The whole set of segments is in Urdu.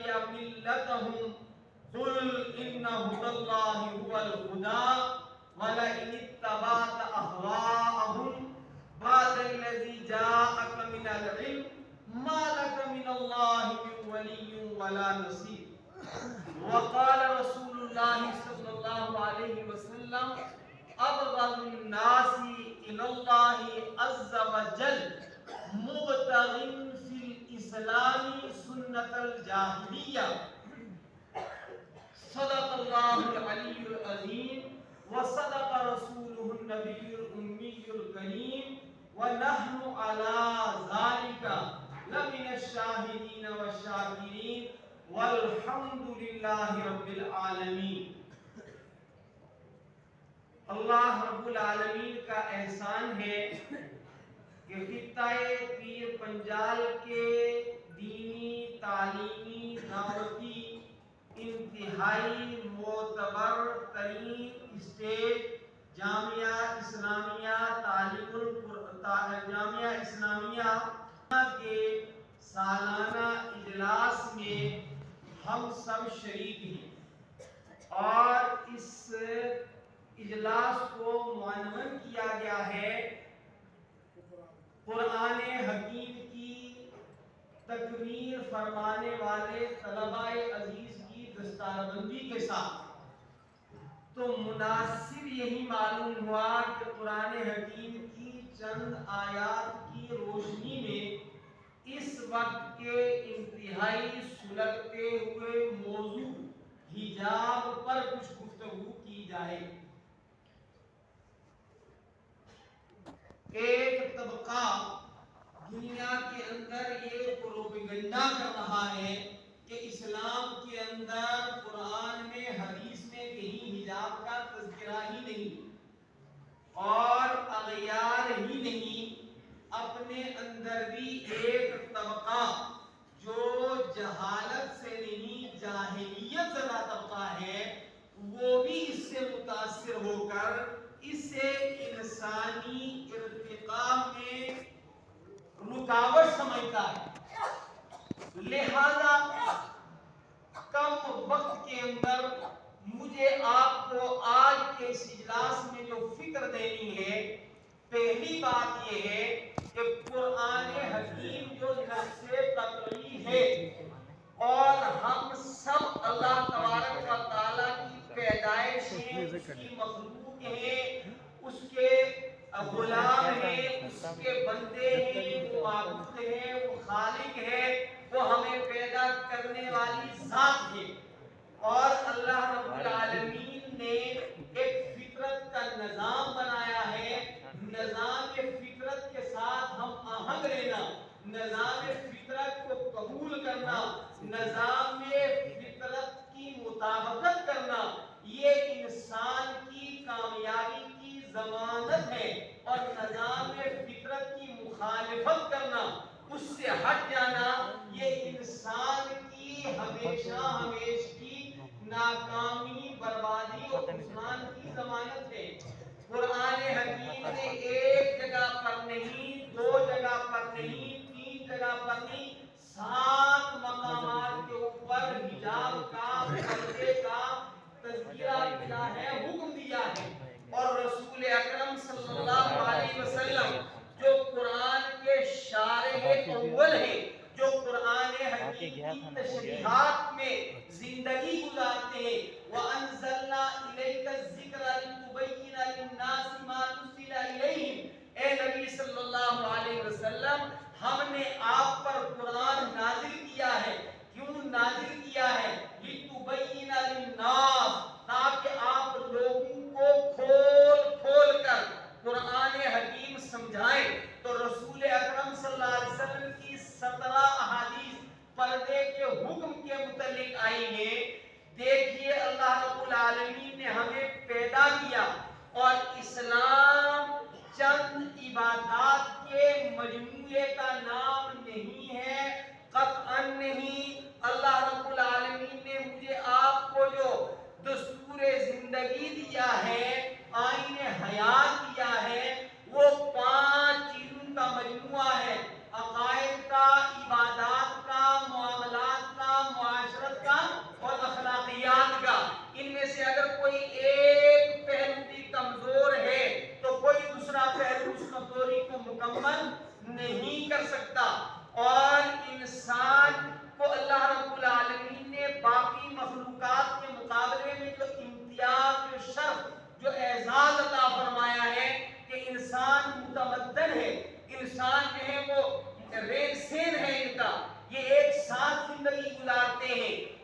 واتبع ملتهم قل ان هدى الله هو الهدى ولئن اتبعت اهواءهم بعد الذي جاءك من العلم ما لك من الله من ولي ولا نصير. وقال رسول الله صلى الله عليه وسلم ابغض الناس الى الله عز وجل مبتغ في الاسلام سنة الجاهلية. صدق الله العلي العظيم وصدق رسوله النبي الأمي الكريم ونحن على ذلك لمن الشاهدين والشاكرين والحمد لله رب العالمین. اللہ رب العالمین کا احسان ہے کہ خطہ پیر پنجال کے دینی تعلیمی دعوتی انتہائی معتبر ترین اسٹیج جامعہ اسلامیہ جامعہ اسلامیہ کے سالانہ اجلاس میں ہم سب شریک ہیں اور اس اجلاس کو عنوان کیا گیا ہے قرآن حکیم کی تکمیل فرمانے والے طلباء عزیز کی دستار بندی کے ساتھ. تو مناسب یہی معلوم ہوا کہ قرآن حکیم کی چند آیات کی روشنی میں اس وقت کے انتہائی سلگتے ہوئے موضوع حجاب پر کچھ گفتگو کی جائے. ایک طبقہ دنیا کے اندر یہ پروپیگنڈا کر رہا ہے کہ اسلام کے اندر قرآن میں حدیث میں کہیں حجاب کا تذکرہ ہی نہیں اور اغیار ہی نہیں. اپنے اندر بھی ایک طبقہ جو جہالت سے نہیں جاہلیت زدہ طبقہ ہے وہ بھی اس سے متاثر ہو کر اسے انسانی ارتقاء میں رکاوٹ سمجھتا ہے. لہذا کم وقت کے اندر مجھے آپ کو آج کے اس اجلاس میں جو فکر دینی ہے، پہلی بات یہ ہے کہ قرآن حکیم جو نص قطعی ہے اور ہم سب اللہ تبارک و تعالیٰ کی پیدائش ہیں، اس کی مخلوق ہیں، اس کے غلام ہیں، اس کے بندے ہیں، وہ معبود ہیں، وہ خالق ہے، وہ ہمیں پیدا کرنے والی ذات ہے. اور اللہ رب العالمین نے ایک فطرت کا نظام بنایا ہے. نظام فطرت کے ساتھ ہم آہنگ رہنا، نظام فطرت کو قبول کرنا، نظام فطرت کی مطابقت کرنا، یہ انسان کی کامیابی کی ضمانت ہے. اور نظام فطرت کی مخالفت کرنا، اس سے ہٹ جانا، یہ انسان کی ہمیشہ ہمیشہ کی ناکامی، بربادی اور خسران کی ضمانت ہے. قرآن حکیم نے ایک جگہ پر نہیں، دو جگہ پر نہیں، تین جگہ پر نہیں، 7 مقامات کے اوپر حجاب کا، پردے کا تذکرہ کیا ہے، حکم دیا ہے. اور رسول اکرم صلی اللہ علیہ وسلم جو قرآن کے شارح اول ہیں، جو قرآن حکیم کی تشریحات میں زندگی گزارتے ہیں، وَأَنزَلْنَا إِلَيْكَ الذِّكْرَ لِتُبَيِّنَ لِلنَّاسِ مَا نُزِّلَ إِلَيْهِمْ. اے نبی صلی اللہ علیہ وسلم، ہم نے آپ پر قرآن نازل کیا ہے. کیوں نازل کیا ہے؟ لِتُبَيِّنَ لِلنَّاسِ، تاکہ آپ لوگوں کو کھول کھول کر قرآن حکیم سمجھائیں. تو رسول اکرم صلی اللہ علیہ وسلم کی 17 احادیث پردے کے حکم کے متعلق آئی ہیں. دیکھیے اللہ رب العالمین نے ہمیں پیدا کیا اور اسلام چند عبادات کے مجموعے کا نام نہیں ہے، قطعاً نہیں. اللہ رب العالمین نے مجھے آپ کو جو دستور زندگی دیا ہے، آئین حیات دیا ہے، وہ 5 چیزوں کا مجموعہ ہے: عقائد کا، عبادات کا، معاملات کا، معاشرت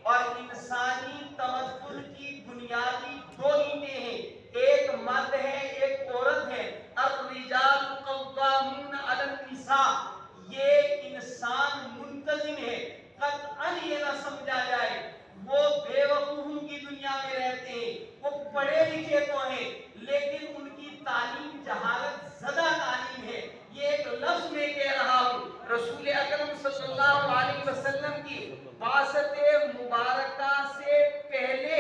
اور انسانی تمدن کی بنیادی دو اینٹیں ہیں، ایک مرد ہے ایک عورت ہے۔ الرجال قوامون علی النساء، یہ انسان منتظم ہے۔ قطعاً یہ نہ سمجھا جائے وہ بے وقوفوں کی دنیا میں رہتے ہیں، وہ پڑھے لکھے تو ہیں لیکن ان کی تعلیم جہالت زدہ تعلیم ہے۔ یہ ایک لفظ میں کہہ رہا ہوں، رسول اکرم صلی اللہ علیہ وسلم کی بعثت مبارکہ سے پہلے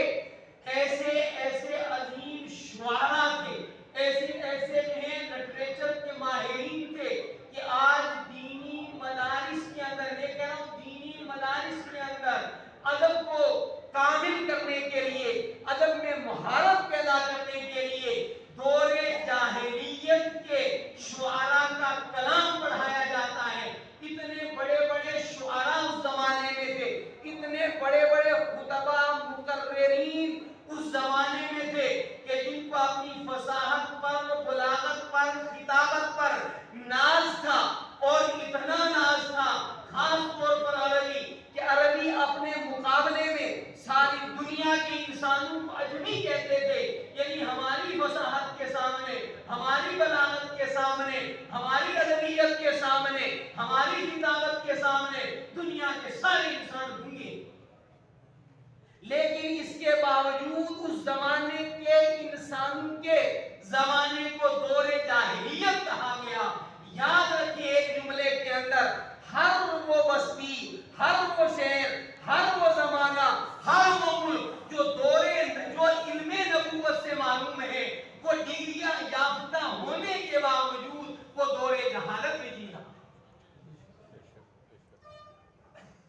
ایسے ایسے عظیم شعراء تھے، ایسے لٹریچر کے ماہرین تھے کہ آج دینی مدارس کے اندر، یہ کہہ رہا ہوں دینی مدارس کے اندر ادب کو کامل کرنے کے لیے، ادب میں مہارت پیدا کرنے کے لیے دور جاہلیت کے شعراء کا کلام پڑھایا جاتا ہے۔ اتنے بڑے بڑے شعراء اس زمانے میں تھے، اتنے بڑے بڑے خطبہ مقررین اس زمانے میں تھے کہ جن کو اپنی فصاحت پر، بلاغت پر، خطابت پر ناز تھا، اور اتنا ناز تھا خاص طور پر عربی، کہ عربی اپنے مقابلے میں ساری دنیا کے انسانوں کو اجمی کہتے تھے، یعنی ہماری فصاحت کے سامنے، ہماری بلاغت کے سامنے، ہماری ادبیت کے سامنے، ہماری خطابت کے سامنے دنیا کے سارے انسان گونگے۔ لیکن اس کے باوجود اس زمانے کے انسانوں کے زمانے کو دور جاہلیت کہا گیا۔ یاد رکھیے ایک جملے کے اندر ہر وہ بستی، ہر وہ شہر، ہر وہ زمانہ، ہر وہ ملک جو علم نبوت سے معلوم ہے، وہ ڈگریاں یافتہ ہونے کے باوجود وہ دور جہالت میں جی رہا۔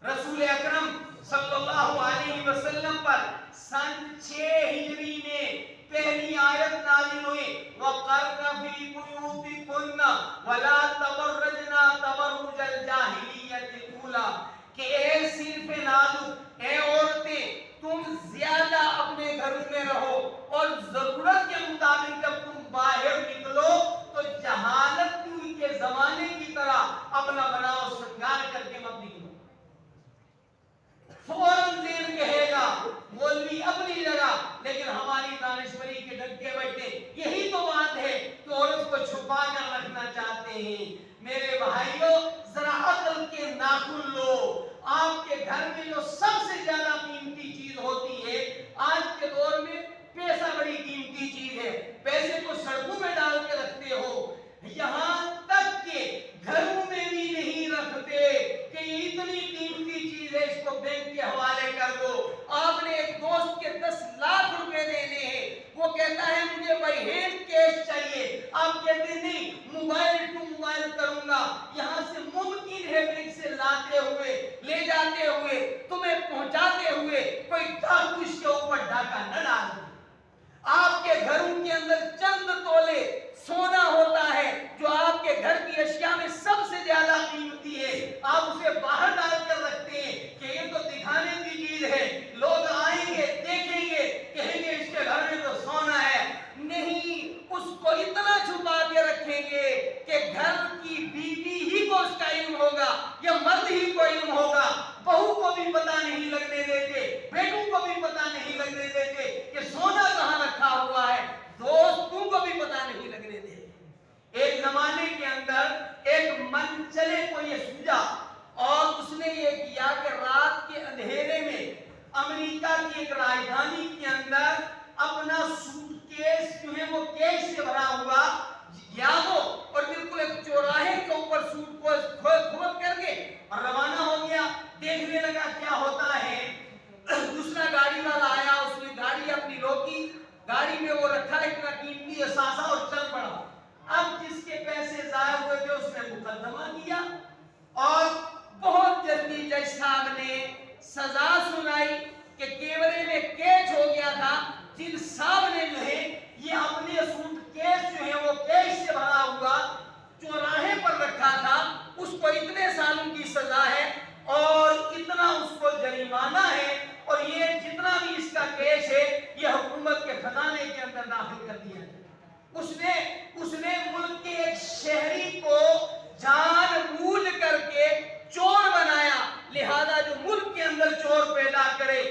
رسول اکرم صلی اللہ علیہ وسلم پر سن 6 ہجری میں پہلی آیت نازل ہوئی، وَقَرْنَ فِي بُيُوتِكُنَّ وَلَا تَبَرَّجْنَا تَبَرُّجَ الْجَاهِلِيَّةِ الْأُولَىٰ، کہ اے صنف نازک، اے عورتیں، تم زیادہ اپنے گھروں میں رہو، اور ضرورت کے مطابق جب تم باہر نکلو تو جہالت کے زمانے کی طرح اپنا بناؤ سنگار کر کے مت نکلو۔ فوراً ذہن کہے گا مولوی اپنی جگہ لیکن ہماری دانشوری کے ڈنکے بیٹھے، یہی تو بات ہے کہ عورت کو چھپا کر رکھنا چاہتے ہیں۔ میرے بھائیوں، ذرا عقل کے ناخن لو۔ آپ کے گھر میں جو سب سے زیادہ قیمتی چیز ہوتی ہے، آج کے دور میں پیسہ بڑی قیمتی چیز ہے، پیسے کو سڑکوں میں ڈال کے رکھتے ہو، یہاں تک کہ گھروں میں بھی نہیں رکھتے کہ یہ اتنی قیمتی چیز ہے اس کو بینک کے حوالے کر دو۔ آپ نے ایک دوست کے 10 لاکھ روپے دینے ہیں، وہ کہتا ہے مجھے بائی ہینڈ کیش چاہیے، آپ کہتے ہیں نہیں موبائل ٹو موبائل کروں گا۔ یہاں سے ممکن ہے بینک سے لاتے ہوئے، لے جاتے ہوئے، تمہیں پہنچاتے ہوئے کوئی ڈاکو اس کے اوپر ڈاکہ نہ ڈال دے۔ آپ کے گھروں کے اندر چند تولے سونا ہوتا ہے جو آپ کے گھر کی اشیاء میں سب سے زیادہ قیمتی ہے، آپ اسے باہر ڈال کر رکھتے ہیں کہ یہ تو دکھانے کی چیز ہے، لوگ آئیں گے دیکھیں گے کہیں گے اس کے گھر میں تو سونا ہے۔ نہیں، اس کو اتنا چھپا کے رکھیں گے کہ گھر کی بیوی ہی کو اس کا علم ہوگا یا مرد ہی کو علم ہوگا، بہو کو بھی پتہ نہیں لگنے دیتے، بیٹوں کو بھی پتہ نہیں لگنے دیتے کہ سونا کہاں رکھا ہوا ہے، دوستوں کو بھی پتہ نہیں لگنے دیتے۔ ایک زمانے کے اندر ایک من چلے کو یہ سوجا اور اس نے یہ کیا کہ رات کے اندھیرے میں امریکہ کی ایک راجدھانی کے اندر اپنا سوٹ کیس جو ہے وہ کیش سے بھرا ہوا گیا وہ، اور بالکل ایک چوراہے کے اوپر سوٹ کو کھول کر کے اور روانہ ہو گیا۔ دیکھنے لگا کیا ہوتا ہے، دوسرا گاڑی والا آیا، اس نے گاڑی اپنی روکی، گاڑی میں وہ رکھا اتنا قیمتی اثاثہ اور چل پڑا۔ اب جس کے پیسے ضائع ہوئے تھے اس نے مقدمہ کیا اور بہت جلدی جج صاحب نے سزا سنائی کہ کیمرے میں کیچ ہو گیا تھا، جن صاحب نے جو ہے یہ اپنے سوٹ کیس جو ہے وہ کیش سے بھرا ہوا چوراہے پر رکھا تھا، اس کو اتنے سالوں کی سزا ہے اور اتنا اس کو جریمانہ ہے، اور یہ جتنا بھی اس کا کیش ہے یہ حکومت کے خزانے کے اندر داخل کر دیا ہے۔ اس نے ملک کے ایک شہری کو جان بوجھ کر کے چور بنایا، لہذا جو ملک کے اندر چور پیدا کرے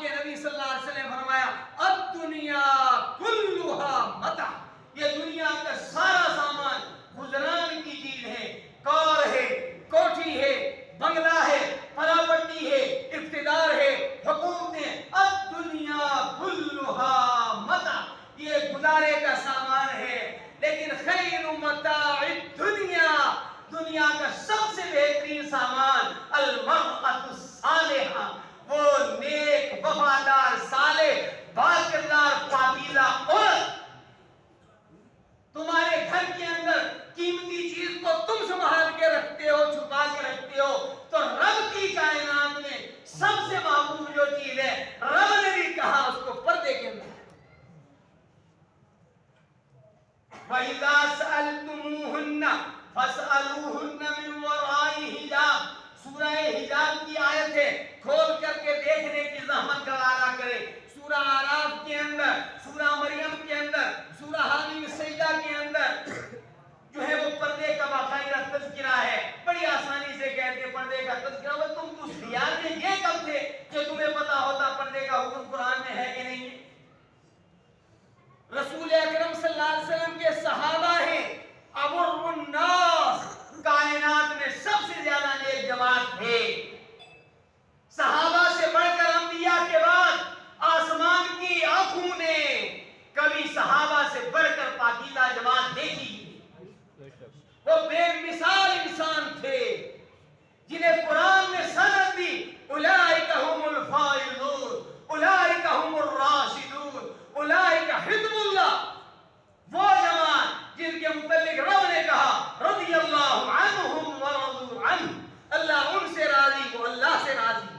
کے نبی صلی اللہ علیہ وسلم نے فرمایا الدنیا کلھا متاع، یہ دنیا کا سارا سامان گزران کی چیز ہے، کار ہے، کوٹھی ہے، بنگلہ ہے، پراپرٹی ہے، اقتدار ہے، حکومتیں، الدنیا کلھا متاع، یہ گزارے کا سامان ہے، لیکن خیر متاع الدنیا، دنیا کا سب سے بہترین سامان المرأة الصالحہ، وہ نیک وفادار صالح باکردار پاکیزہ عورت۔ تمہارے گھر کے اندر قیمتی چیز کو تم سنبھال کے رکھتے ہو، چھپا کے رکھتے ہو، تو رب کی کائنات میں سب سے محبوب جو چیز ہے، رب نے بھی کہا اس کو پردے کے اندر۔ وَإِذَا سَأَلْتُمُوهُنَّ فَاسْأَلُوهُنَّ مِنْ وَرَاءِ حِجَابٍ، سورہ حجاب کی آیت ہے، کھول کر کے دیکھنے کی زحمت گوارا کرے۔ سورہ اعراف کے اندر، سورہ مریم کے اندر، سورہ حامیم سجدہ کے اندر جو ہے وہ پردے کا باقاعدہ تذکرہ ہے۔ بڑی آسانی سے کہتے ہیں پردے کا تذکرہ، وہ تم تو اس خیال میں یہ کب تھے کہ تمہیں پتا ہوتا پردے کا حکم قرآن میں ہے کہ نہیں ہے؟ رسول اکرم صلی اللہ علیہ وسلم کے صحابہ ہیں ابر الناس، کائنات میں سب سے زیادہ نیک جماعت ہے۔ صحابہ سے بڑھ کر انبیاء کے بعد آسمان کی آنکھوں نے کبھی صحابہ سے بڑھ کر پاکیزہ جماعت دیکھی۔ وہ بے مثال انسان تھے جنہیں قرآن نے سند دی، اولئک هم الفائزون، اولئک هم الراشدون، اولئک حزب اللہ، وہ جماعت جن کے متعلق رب نے کہا رضی اللہ عنہم ورضوا عنہ، اللہ ان سے راضی، وہ اللہ سے راضی۔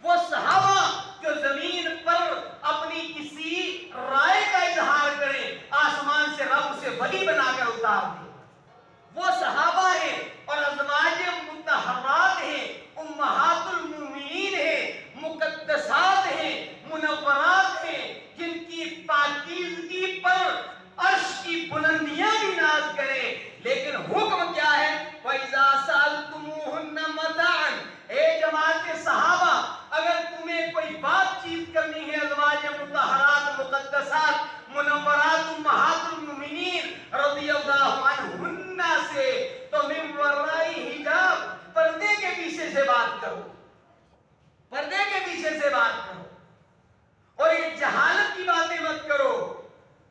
وہ صحابہ جو زمین پر اپنی کسی رائے کا اظہار کریں، آسمان سے رب اسے ولی بنا کر اتار دے، وہ صحابہ ہیں اور ازواج مطہرات ہیں، امہات المومنین ہیں، مقدسات ہیں، منورات ہیں، جن کی پاکیزگی پر عرش کی بلندیاں بھی ناز کریں۔ لیکن حکم کیا ہے؟ وَإِذَا سَأَلْتُمُوهُنَّ مَتَاعًا، اے جماعت صحابہ، اگر تمہیں کوئی بات چیت کرنی ہے ازواج مطہرات، مقدسات، منورات، امہات المومنین رضی اللہ عنہن سے، تو من ورائی حجاب، پردے کے پیچھے سے بات کرو، پردے کے پیچھے سے بات کرو، اور یہ جہالت کی باتیں مت کرو۔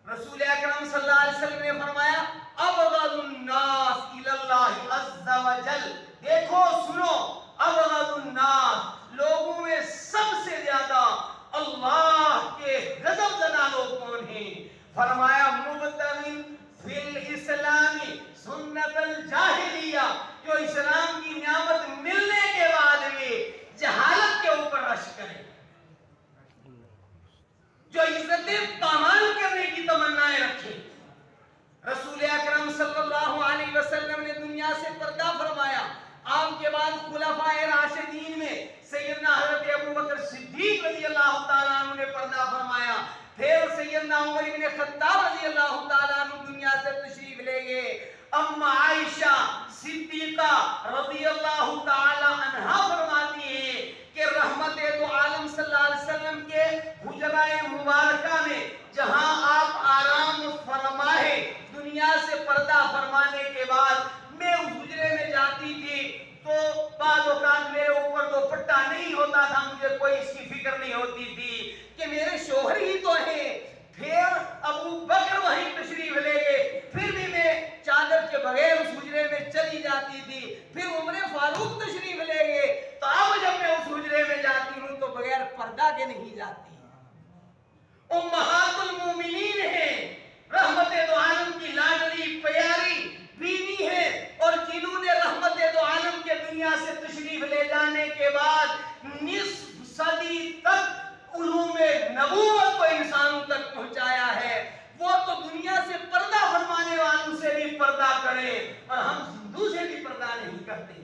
رسول اکرم صلی اللہ علیہ وسلم نے فرمایا ابغض الناس الی اللہ عز وجل، دیکھو سنو، ابغض الناس، لوگوں میں سب سے زیادہ اللہ کے غضب زدہ لوگ کون ہیں؟ فرمایا مبتغٍ فی الاسلام سنت الجاہلیہ، جو اسلام کی نعمت ملنے کے بعد بھی جہالت کے اوپر رش کرے، جو عزتیں پامال کرنے کی تمنائیں رکھے۔ رسول اکرم صلی اللہ علیہ وسلم نے دنیا سے پردہ فرمایا، آپ کے بعد خلفائے راشدین میں سیدنا حضرت ابوبکر صدیق رضی اللہ تعالیٰ عنہ نے پردہ فرمایا، پھر سیدنا عمر بن خطاب رضی اللہ تعالیٰ عنہ دنیا سے تشریف لے گئے۔ ام عائشہ صدیقہ رضی اللہ تعالیٰ عنہ فرماتی ہیں کہ رحمت دو عالم صلی اللہ علیہ وسلم کے حجرہ مبارکہ میں جہاں آپ آرام فرمائے، دنیا سے پردہ فرمانے کے بعد میں اس حجرے میں جاتی تھی تو بعض اوقات میرے اوپر دوپٹہ نہیں ہوتا تھا، مجھے کوئی اس کی فکر نہیں ہوتی تھی کہ میرے شوہر ہی تو ہیں۔ پھر ابو بکر وہیں تشریف لے گئے، پھر بھی میں چادر کے بغیر اس حجرے میں چلی جاتی تھی۔ پھر عمر فاروق تشریف لے گئے، تو اب جب میں اس حجرے میں جاتی ہوں تو بغیر پردہ کے نہیں جاتی۔ امہات المومنین ہیں، رحمت دو عالم کی لاڈلی پیاری بیوی ہے، اور جنہوں نے رحمت دو عالم کے دنیا سے تشریف لے جانے کے بعد نصف صدی تک علوم نبوت کو انسانوں تک پہنچایا ہے، وہ تو دنیا سے پردہ فرمانے والوں سے بھی پردہ کرے، اور ہم ہندو سے بھی پردہ نہیں کرتے۔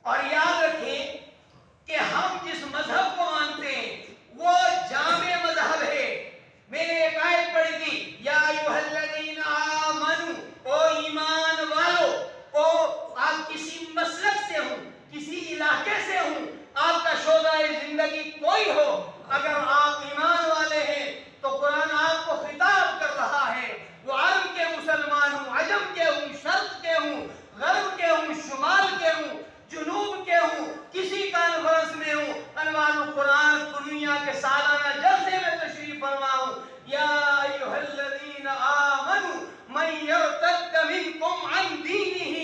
اور یاد رکھیں کہ ہم جس مذہب کو مانتے ہیں وہ جامع مذہب ہے۔ میں نے ایک آیت پڑھی تھی، یا ایھا الذین آمنوا، او ایمان والو، او آپ کسی مسلک سے ہوں، کسی علاقے سے ہوں، شعبہ زندگی کوئی ہو، اگر آپ ایمان والے ہیں تو قرآن آپ کو خطاب کر رہا ہے. وہ عرب کے مسلمان ہوں، عجم کے ہوں، شرق کے ہوں، غرب کے ہوں، شمال کے ہوں، جنوب کے ہوں، کسی کانفرنس میں ہوں، عنوان القرآن دنیا کے سالانہ جلسے میں تشریف فرما ہوں. یا ایھا الذین آمنوا من یرتد منکم عن دینہ،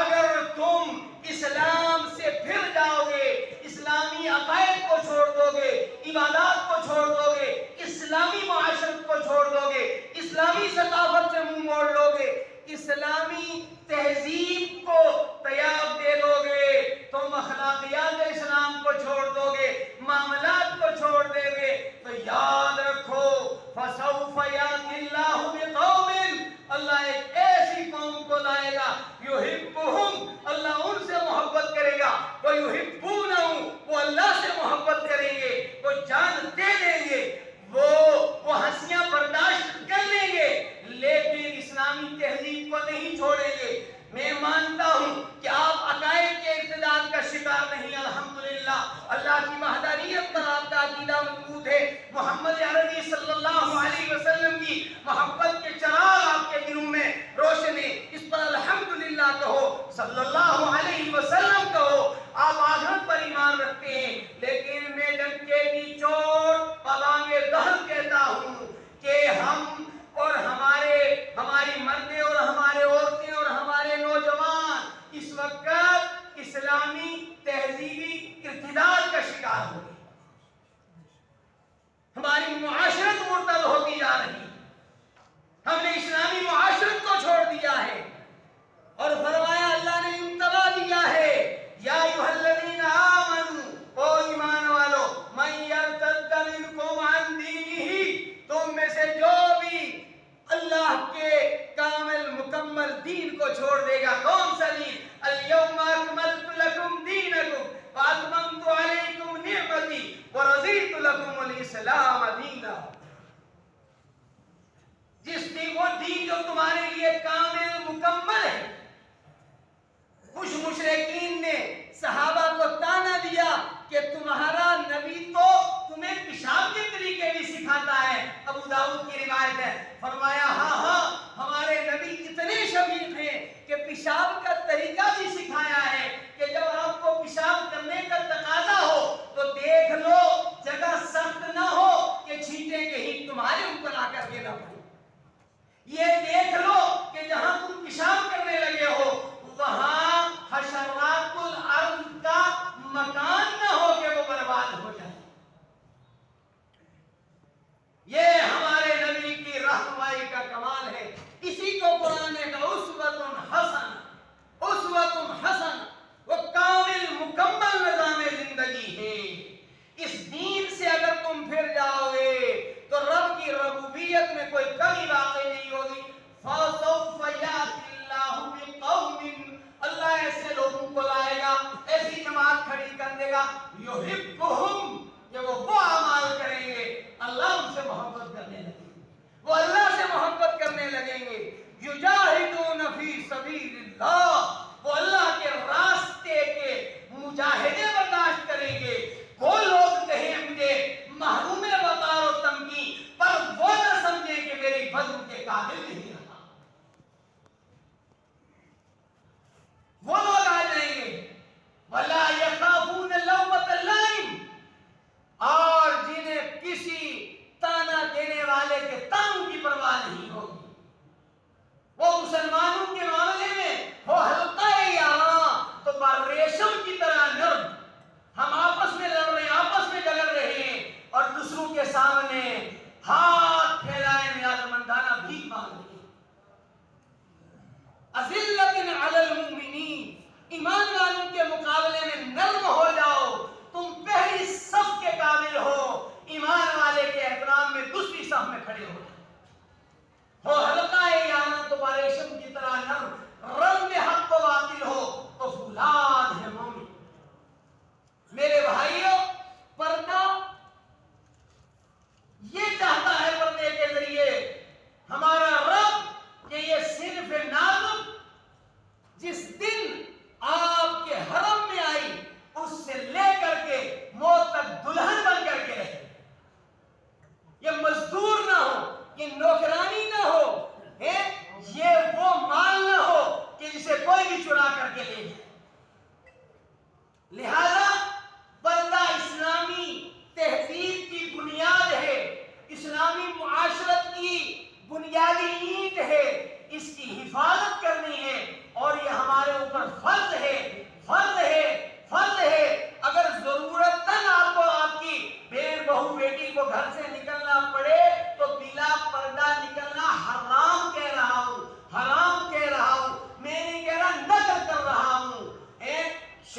اگر تم اسلام سے پھر جاؤ گے، اسلامی عقائد کو چھوڑ دو گے، عبادات کو چھوڑ دو گے، اسلامی معاشرت کو چھوڑ دو گے، اسلامی ثقافت سے منہ موڑ لو گے، اسلامی تہذیب کو تیاب دے دو گے، تم اخلاقیات اسلام کو چھوڑ دو گے، معاملات کو چھوڑ دے گے، تو یاد رکھو فَسَوْفَ يَأْتِي اللَّهُ بِقَوْمٍ، اللہ ایک ایسی قوم کو لائے گا، يُحِبُّهُمْ، اللہ ان سے محبت کرے گا، وَيُحِبُّونَهُ، وہ اللہ سے محبت کریں گے، وہ جان دے دیں گے، وہ ہنسیاں برداشت کر لیں گے، لیکن اسلامی تہذیب کو نہیں چھوڑیں گے. میں مانتا ہوں کہ آپ عقائد کے ارتداد کا شکار نہیں، الحمدللہ اللہ کی وحدانیت پر آپ کا عقیدہ مضبوط ہے، محمد عربی صلی اللہ علیہ وسلم کی محبت کے چراغ آپ کے دلوں میں روشن ہے، اس پر الحمدللہ کہو، صلی اللہ علیہ وسلم کہو. آپ آخرت پر ایمان رکھتے ہیں، لیکن میں ڈنکے کی چوٹ پلانگ دہر کہتا ہوں کہ ہم اور ہماری مردیں اور ہمارے عورتیں اور ہمارے نوجوان اس وقت اسلامی تہذیبی ارتداد کا شکار ہو گئے. ہماری معاشرت مرتد ہوتی جا رہی، ہم نے اسلامی معاشرت کو چھوڑ دیا ہے، اور فرمایا اللہ نے انتباہ دیا ہے، یا ایھا الذین آمنوا، او ایمان والو، من یرتد منکم عن دینہ، تم میں سے جو بھی اللہ کے کامل مکمل دین کو چھوڑ دے گا. کون سا دین؟ الیوم اکملت لکم دینکم واتممت علیکم نعمتی ورضیت لکم الاسلام دینا. جس دین، وہ دین جو تمہارے لیے کامل مکمل ہے. کچھ مشرکین نے صحابہ کو تانا دیا کہ تمہارا نبی تو تمہیں پیشاب کے طریقے بھی سکھاتا ہے، ابو داؤد کی روایت ہے. فرمایا ہاں ہمارے نبی اتنے شفیق ہیں کہ پیشاب کا طریقہ بھی سکھایا ہے کہ جب آپ کو پیشاب کرنے کا تقاضا ہو تو دیکھ لو جگہ سخت نہ ہو کہ چھینٹیں کہیں تمہارے اوپر آ کر کے نہ پڑے. یہ دیکھ لو کہ جہاں تم پیشاب کرنے لگے ہو وہاں حشرات الارض کا مکان نہ ہو کہ وہ برباد ہو جائے. یہ ہمارے نبی کی رہنمائی کا کمال ہے. اسی کو قرآن کا اسوۃ حسن، وہ کامل مکمل نظام زندگی ہے. اس دین سے اگر تم پھر جاؤ گے تو رب کی ربوبیت میں کوئی کمی واقع نہیں ہوگی. فَسَوْفَ يَأْتِي اللَّهُ بِقَوْمٍ، اللہ ایسے لوگوں کو لائے گا، ایسی جماعت کھڑی کر دے گا، يُحِبُّهُمْ، کہ وہ اعمال کریں گے، اللہ ان سے محبت کرنے لگیں گے، وہ اللہ سے محبت کرنے لگیں گے. یجاہدون فی سبیل اللہ، وہ اللہ کے راستے کے مجاہدے برداشت کریں گے. وہ لوگ کہیں مجھے محروم وقار و تمکین، پر وہ نہ سمجھیں کہ میری بدر کے قابل نہیں رہا. وہ لوگ آ جائیں گے وَلَا يَخَافُونَ لَوْمَةَ لَائِمٍ، اور جنہیں کسی تانا دینے والے کے تانوں کی پرواہ نہیں ہوگی. وہ مسلمانوں کے معاملے میں وہ حلقہ یاراں تو ریشم کی طرح نرم، ہم آپس میں لڑ رہے ہیں، آپس میں جگڑ رہے ہیں، اور دوسروں کے سامنے ہاتھ پھیلائے نیازمندانہ بھیک مانگ رہے ہیں. اذلۃ علی المؤمنین، ایمان والوں کے مقابلے میں نرم ہو جاؤ. تم پہلی صف کے قابل ہو، ایمان والے کے احترام میں دوسری صف میں کھڑے ہو جاؤ. ہو حلقہ یاراں تو ریشم کی طرح نرم، رنگ حق و باطل ہو تو فولاد ہے مومن. میرے بھائیوں، پردہ یہ چاہتا ہے پردے کے ذریعے ہمارا رب کہ یہ صرف نازک جس دن آپ کے حرم میں آئی اس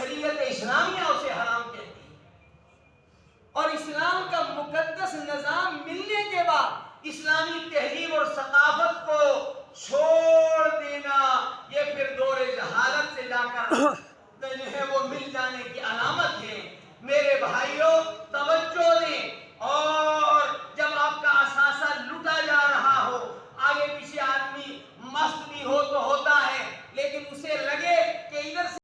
شریعت اسلامیہ اسے حرام کہتی ہے۔ اور اسلام کا مقدس نظام ملنے کے بعد اسلامی تہذیب اور ثقافت کو چھوڑ دینا یہ پھر دور جہالت سے جا کر جو ہے وہ مل جانے کی علامت ہے۔ میرے بھائیوں توجہ